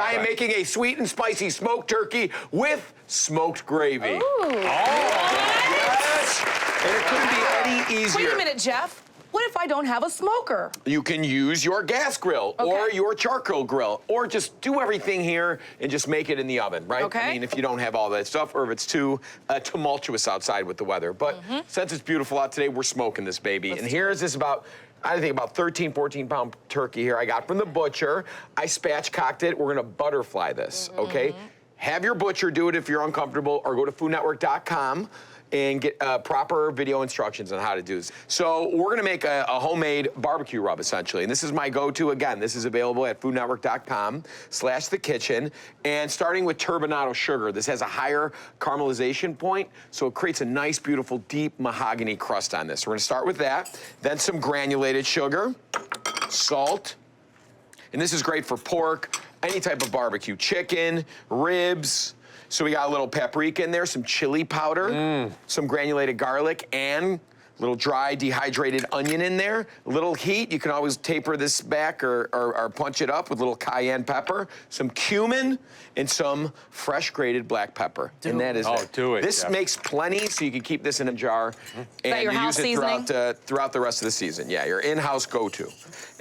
I am making a sweet and spicy smoked turkey with smoked gravy. Ooh. Oh, yes! And it couldn't be any easier. Wait a minute, Jeff. What if I don't have a smoker? You can use your gas grill or your charcoal grill, or just do everything here and just make it in the oven, right? Okay. I mean, if you don't have all that stuff, or if it's too tumultuous outside with the weather. But since it's beautiful out today, we're smoking this baby. And here's this I think about 13, 14-pound turkey here I got from the butcher. I spatchcocked it. We're gonna butterfly this, okay? Have your butcher do it if you're uncomfortable, or go to foodnetwork.com and get proper video instructions on how to do this. So we're gonna make a homemade barbecue rub, essentially. And this is my go-to. Again, this is available at foodnetwork.com/thekitchen. And starting with turbinado sugar. This has a higher caramelization point, so it creates a nice, beautiful, deep mahogany crust on this. We're gonna start with that. Then some granulated sugar, salt, and this is great for pork, any type of barbecue, chicken, ribs. So we got a little paprika in there, some chili powder, some granulated garlic, and a little dry dehydrated onion in there. A little heat, you can always taper this back or punch it up with a little cayenne pepper, some cumin, and some fresh grated black pepper. And that is it. Do it, This Jeff. makes plenty, so you can keep this in a jar and your you house use it seasoning? throughout the rest of the season. Yeah, your in-house go-to.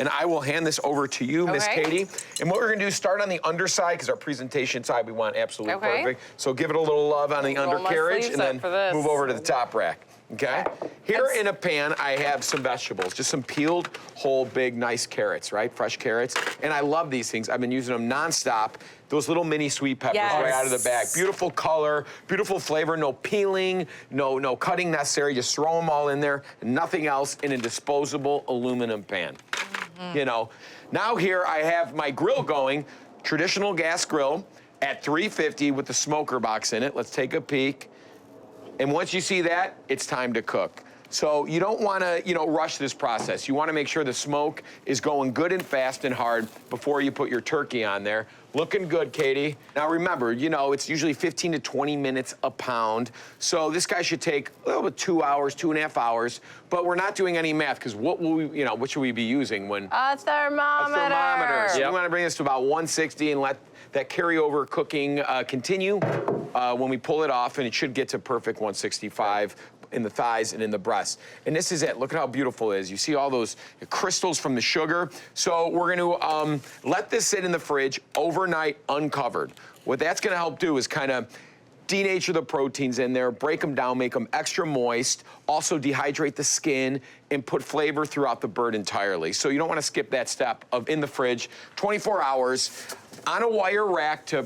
And I will hand this over to you, Miss Katie. And what we're gonna do is start on the underside, because our presentation side we want absolutely perfect. So give it a little love on the undercarriage, and then move over to the top rack. Okay? Here in a pan, I have some vegetables, just some peeled, whole, big, nice carrots, right? Fresh carrots. And I love these things. I've been using them nonstop. Those little mini sweet peppers right out of the bag. Beautiful color, beautiful flavor, no peeling, no cutting necessary. Just throw them all in there, nothing else, in a disposable aluminum pan. You know, now here I have my grill going, traditional gas grill at 350 with the smoker box in it. Let's take a peek. And once you see that, it's time to cook. So you don't want to, rush this process. You want to make sure the smoke is going good and fast and hard before you put your turkey on there. Looking good, Katie. Now remember, it's usually 15 to 20 minutes a pound. So this guy should take a little bit 2 hours, 2.5 hours. But we're not doing any math, because what should we be using when? A thermometer. A thermometer. So we want to bring this to about 160 and let that carryover cooking continue when we pull it off, and it should get to perfect 165 in the thighs and in the breast. And this is it. Look at how beautiful it is. You see all those crystals from the sugar. So we're going to let this sit in the fridge overnight uncovered. What that's going to help do is kind of denature the proteins in there, break them down, make them extra moist, also dehydrate the skin, and put flavor throughout the bird entirely. So you don't want to skip that step of in the fridge, 24 hours, on a wire rack to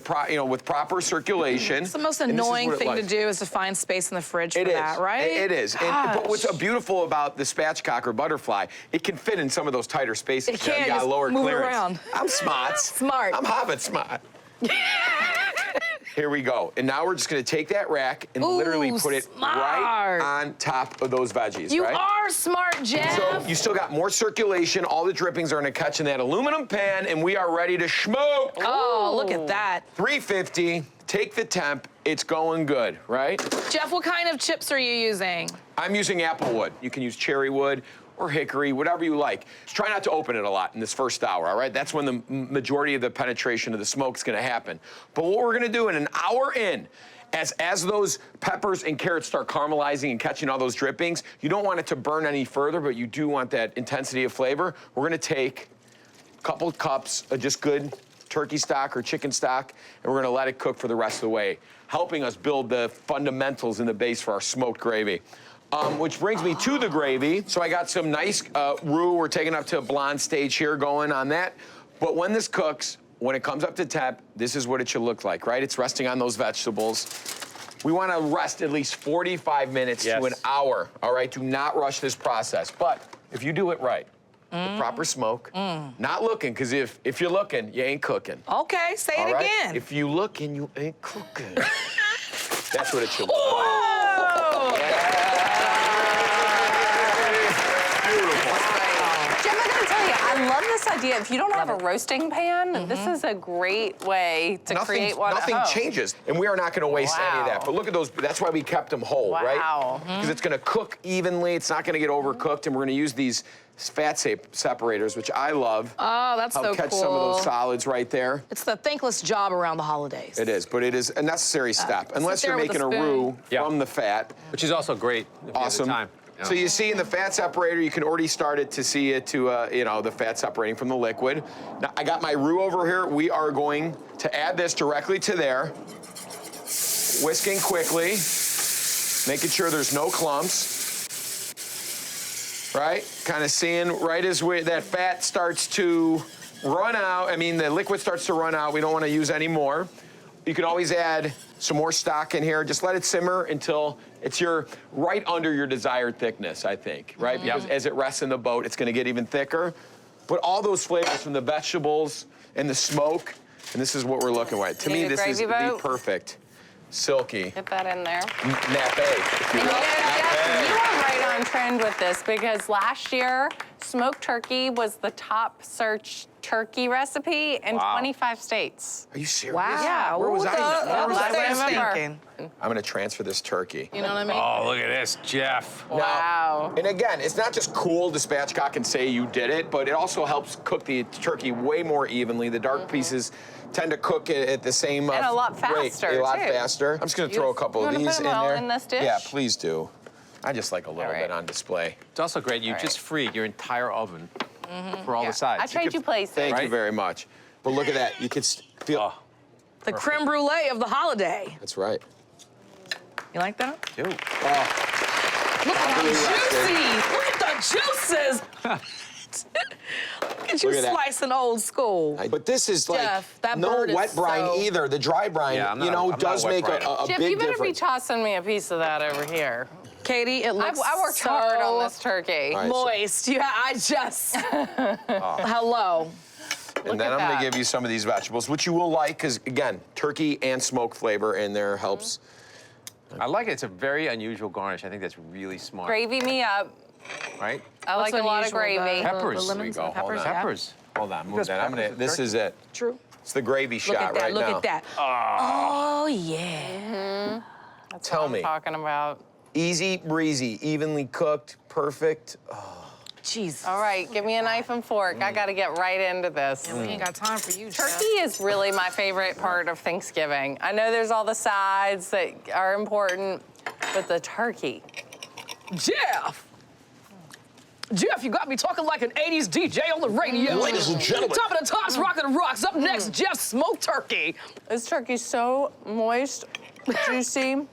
with proper circulation. It's the most annoying thing to do is to find space in the fridge for that, right? It is. But what's beautiful about the spatchcock or butterfly, it can fit in some of those tighter spaces. It can, you got just lower move it clearance. around. I'm smart. Smart. I'm Hobbit smart. Here we go. And now we're just gonna take that rack and literally put it right on top of those veggies, You right? are smart, Jeff. So you still got more circulation. All the drippings are gonna catch in that aluminum pan, and we are ready to smoke. Oh, look at that. 350, take the temp. It's going good, right? Jeff, what kind of chips are you using? I'm using apple wood. You can use cherry wood or hickory, whatever you like. Just try not to open it a lot in this first hour, all right? That's when the majority of the penetration of the smoke is gonna happen. But what we're gonna do in an hour in, as those peppers and carrots start caramelizing and catching all those drippings, you don't want it to burn any further, but you do want that intensity of flavor. We're gonna take a couple cups of just good turkey stock or chicken stock, and we're gonna let it cook for the rest of the way, helping us build the fundamentals in the base for our smoked gravy. Which brings me to the gravy. So I got some nice roux. We're taking up to a blonde stage here going on that. But when this cooks, when it comes up to temp, this is what it should look like, right? It's resting on those vegetables. We want to rest at least 45 minutes to an hour, all right? Do not rush this process. But if you do it right, the proper smoke, not looking, because if you're looking, you ain't cooking. Okay, say it again. If you looking, you ain't cooking. That's what it should look like. Whoa! Jeff, I gotta tell you, I love this idea. If you don't have a roasting pan, this is a great way to create one Nothing at home. changes, and we are not going to waste any of that. But look at those. That's why we kept them whole, right? Wow. Because it's going to cook evenly. It's not going to get overcooked, and we're going to use these fat separators, which I love. Oh, that's so cool. Catch some of those solids right there. It's the thankless job around the holidays. It is, but it is a necessary step, unless you're making a roux from the fat. Which is also great. Awesome. Time. So you see in the fat separator, you can already start it to see it to, you know, the fat separating from the liquid. Now, I got my roux over here. We are going to add this directly to there. Whisking quickly, making sure there's no clumps. Right? Kind of seeing right as that fat starts to run out. I mean, the liquid starts to run out. We don't want to use any more. You can always add some more stock in here. Just let it simmer until it's right under your desired thickness, I think, right? Because as it rests in the boat, it's going to get even thicker. But all those flavors from the vegetables and the smoke, and this is what we're looking at. To me, this is the perfect silky Get that in there. nappe. And you are right on trend with this because last year, smoked turkey was the top searched turkey recipe in 25 states. Are you serious? Wow. Yeah. Where was I? Where was I? thinking? I'm going to transfer this turkey. You know what I mean? Oh, look at this, Jeff. Wow. And again, it's not just cool to spatchcock and say you did it, but it also helps cook the turkey way more evenly. The dark pieces tend to cook at the same And a lot rate, faster, a lot too. faster. I'm just going to throw a couple of You wanna these put in them all there. in this dish? Yeah, please do. I just like a little All right. bit on display. It's also great. You just freed your entire oven for all the sides. I trade you places. Thank you Right? very much. But look at that. You can feel. Oh, The creme brulee of the holiday. That's right. You like that? dude. Look at how juicy. Look at the juices. Look at you Look at that. slicing old school. But this is like Jeff, that no bird is wet brine so- either. The dry brine, Yeah, I'm not- you know, I'm not does a wet make brine. a Jeff, big you better difference. be tossing me a piece of that over here. Katie, it looks I worked so hard on this turkey. All right, moist. Yeah, I just. Hello. And then at I'm going that. to give you some of these vegetables, which you will like, because again, turkey and smoke flavor in there helps. I like it. It's a very unusual garnish. I think that's really smart. Gravy me up. Right? I like a lot of gravy. Peppers. The Here we lemons go. and the peppers. Hold Yeah. Peppers. Hold on, move Because that. I'm peppers gonna. with This turkey. is it. True. It's the gravy Look shot at that. right Look now. at that. Oh, yeah. That's Tell what I'm me. talking about. Easy breezy, evenly cooked, perfect. Oh, Jeez. All right, give me a knife and fork. I got to get right into this. We ain't got time for you, Turkey is really my favorite part of Thanksgiving. I know there's all the sides that are important, but the turkey. Jeff! Jeff, you got me talking like an 80s DJ on the radio. Ladies and gentlemen. Top of the tops, rocking the rocks. Up next, Jeff Smoked Turkey. This turkey's so moist, juicy.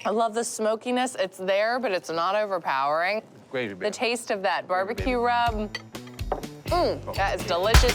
I love the smokiness. It's there, but it's not overpowering. Gravy, The baby. taste of that barbecue rub, that is delicious.